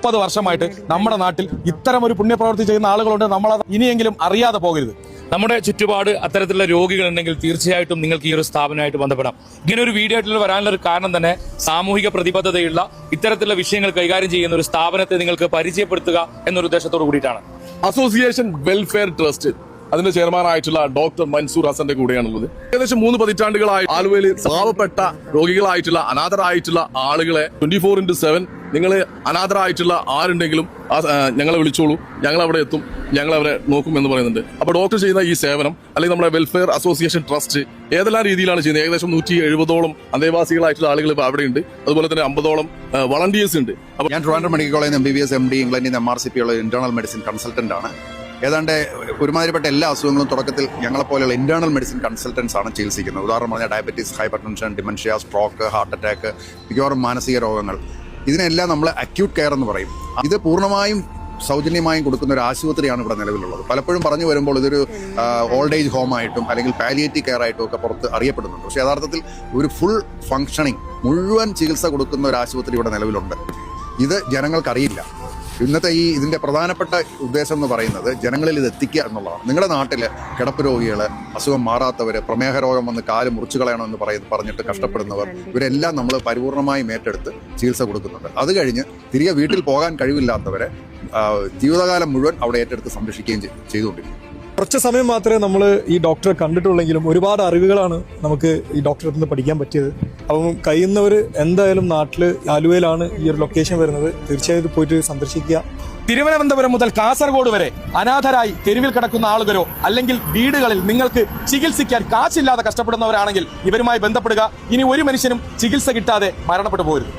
30 വർഷമായിട്ട് നമ്മുടെ നാട്ടിൽ ഇത്തരം ഒരു പുണ്യപ്രവൃത്തി ചെയ്യുന്ന ആളുകളുണ്ട്. നമ്മളത് ഇനിയെങ്കിലും അറിയാതെ പോകരുത്. നമ്മുടെ ചുറ്റുപാട് അത്തരത്തിലുള്ള രോഗികളുണ്ടെങ്കിൽ തീർച്ചയായിട്ടും നിങ്ങൾക്ക് ഈ ഒരു സ്ഥാപനമായിട്ട് ബന്ധപ്പെടാം. ഇങ്ങനെ ഒരു വീഡിയോ ആയിട്ടുള്ള വരാനുള്ള ഒരു കാരണം തന്നെ സാമൂഹിക പ്രതിബദ്ധതയുള്ള ഇത്തരത്തിലുള്ള വിഷയങ്ങൾ കൈകാര്യം ചെയ്യുന്ന ഒരു സ്ഥാപനത്തെ നിങ്ങൾക്ക് പരിചയപ്പെടുത്തുക എന്നൊരു ഉദ്ദേശത്തോട് കൂടിയിട്ടാണ്. അസോസിയേഷൻ വെൽഫെയർ ട്രസ്റ്റ് അതിന്റെ ചെയർമാനായിട്ടുള്ള ഡോക്ടർ മൻസൂർ ഹസന്റെ കൂടെയാണുള്ളത്. ഏകദേശം 3 പതിറ്റാണ്ടുകളായി ആലുവയിൽ പാവപ്പെട്ട രോഗികളായിട്ടുള്ള അനാഥരായിട്ടുള്ള ആളുകളെ 24/7 നിങ്ങൾ അനാഥരായിട്ടുള്ള ആരുണ്ടെങ്കിലും ഞങ്ങളെ വിളിച്ചോളൂ, ഞങ്ങൾ അവിടെ എത്തും, ഞങ്ങൾ അവരെ നോക്കും എന്ന് പറയുന്നുണ്ട്. അപ്പോൾ ഡോക്ടർ ചെയ്യുന്ന ഈ സേവനം അല്ലെങ്കിൽ നമ്മുടെ വെൽഫെയർ അസോസിയേഷൻ ട്രസ്റ്റ് ഏതെല്ലാം രീതിയിലാണ് ചെയ്യുന്നത്? ഏകദേശം 170ഓളം അന്തേവാസികളായിട്ടുള്ള ആളുകൾ ഇപ്പോൾ അവിടെയുണ്ട്. അതുപോലെ തന്നെ 50ഓളം വളണ്ടിയേഴ്സ് ഉണ്ട്. ഞാൻ ട്രിവാൻഡ്രം മെഡിക്കൽ കോളേജിൽ MBBS MD ഇംഗ്ലണ്ടിൽ MRCP ഉള്ള ഇന്റേണൽ മെഡിസിൻ കൺസൾട്ടന്റ് ആണ്. ഏതാണ്ട് ഒരുമാതിരിപ്പെട്ട എല്ലാ അസുഖങ്ങളും തുടക്കത്തിൽ ഞങ്ങളെപ്പോലെയുള്ള ഇന്റേണൽ മെഡിസിൻ കൺസൾട്ടൻസ് ആണ് ചികിത്സിക്കുന്നത്. ഉദാഹരണം പറഞ്ഞാൽ diabetes, hyper tension, dementia, stroke, heart attack, മിക്കവാറും മാനസിക രോഗങ്ങൾ, ഇതിനെല്ലാം നമ്മൾ അക്യൂട്ട് കെയർ എന്ന് പറയും. ഇത് പൂർണ്ണമായും സൗജന്യമായും കൊടുക്കുന്ന ഒരു ആശുപത്രിയാണ് ഇവിടെ നിലവിലുള്ളത്. പലപ്പോഴും പറഞ്ഞു വരുമ്പോൾ ഇതൊരു ഓൾഡ് ഏജ് ഹോമായിട്ടും അല്ലെങ്കിൽ പാലിയേറ്റീവ് കെയർ ആയിട്ടും ഒക്കെ പുറത്ത് അറിയപ്പെടുന്നുണ്ട്. പക്ഷേ യഥാർത്ഥത്തിൽ ഒരു ഫുൾ ഫങ്ഷനിങ് മുഴുവൻ ചികിത്സ കൊടുക്കുന്ന ഒരു ആശുപത്രി ഇവിടെ നിലവിലുണ്ട്. ഇത് ജനങ്ങൾക്കറിയില്ല. ഇന്നത്തെ ഇതിന്റെ പ്രധാനപ്പെട്ട ഉദ്ദേശം എന്ന് പറയുന്നത് ജനങ്ങളിൽ ഇത് എത്തിക്കുക എന്നുള്ളതാണ്. നിങ്ങളുടെ നാട്ടിൽ കിടപ്പ് രോഗികൾ, അസുഖം മാറാത്തവർ, പ്രമേഹ രോഗം വന്ന് കാല് മുറിച്ചു കളയണമെന്ന് പറഞ്ഞിട്ട് കഷ്ടപ്പെടുന്നവർ, ഇവരെല്ലാം നമ്മൾ പരിപൂർണമായും ഏറ്റെടുത്ത് ചികിത്സ കൊടുക്കുന്നുണ്ട്. അത് കഴിഞ്ഞ് തിരികെ വീട്ടിൽ പോകാൻ കഴിവില്ലാത്തവരെ ജീവിതകാലം മുഴുവൻ അവിടെ ഏറ്റെടുത്ത് സംരക്ഷിക്കുകയും ചെയ്തുകൊണ്ടിരിക്കും. കുറച്ച് സമയം മാത്രമേ നമ്മൾ ഈ ഡോക്ടറെ കണ്ടിട്ടുള്ളെങ്കിലും ഒരുപാട് അറിവുകളാണ് നമുക്ക് ഈ ഡോക്ടറെ നിന്ന് പഠിക്കാൻ പറ്റിയത്. അപ്പം കഴിയുന്നവർ എന്തായാലും നാട്ടിൽ ആലുവയിലാണ് ഈ ഒരു ലൊക്കേഷൻ വരുന്നത്, തീർച്ചയായും പോയിട്ട് സന്ദർശിക്കുക. തിരുവനന്തപുരം മുതൽ കാസർഗോഡ് വരെ അനാഥരായി തെരുവിൽ കിടക്കുന്ന ആളുകളോ അല്ലെങ്കിൽ വീടുകളിൽ നിങ്ങൾക്ക് ചികിത്സിക്കാൻ കാശില്ലാതെ കഷ്ടപ്പെടുന്നവരാണെങ്കിൽ ഇവരുമായി ബന്ധപ്പെടുക. ഇനി ഒരു മനുഷ്യനും ചികിത്സ കിട്ടാതെ മരണപ്പെട്ടു പോകരുത്.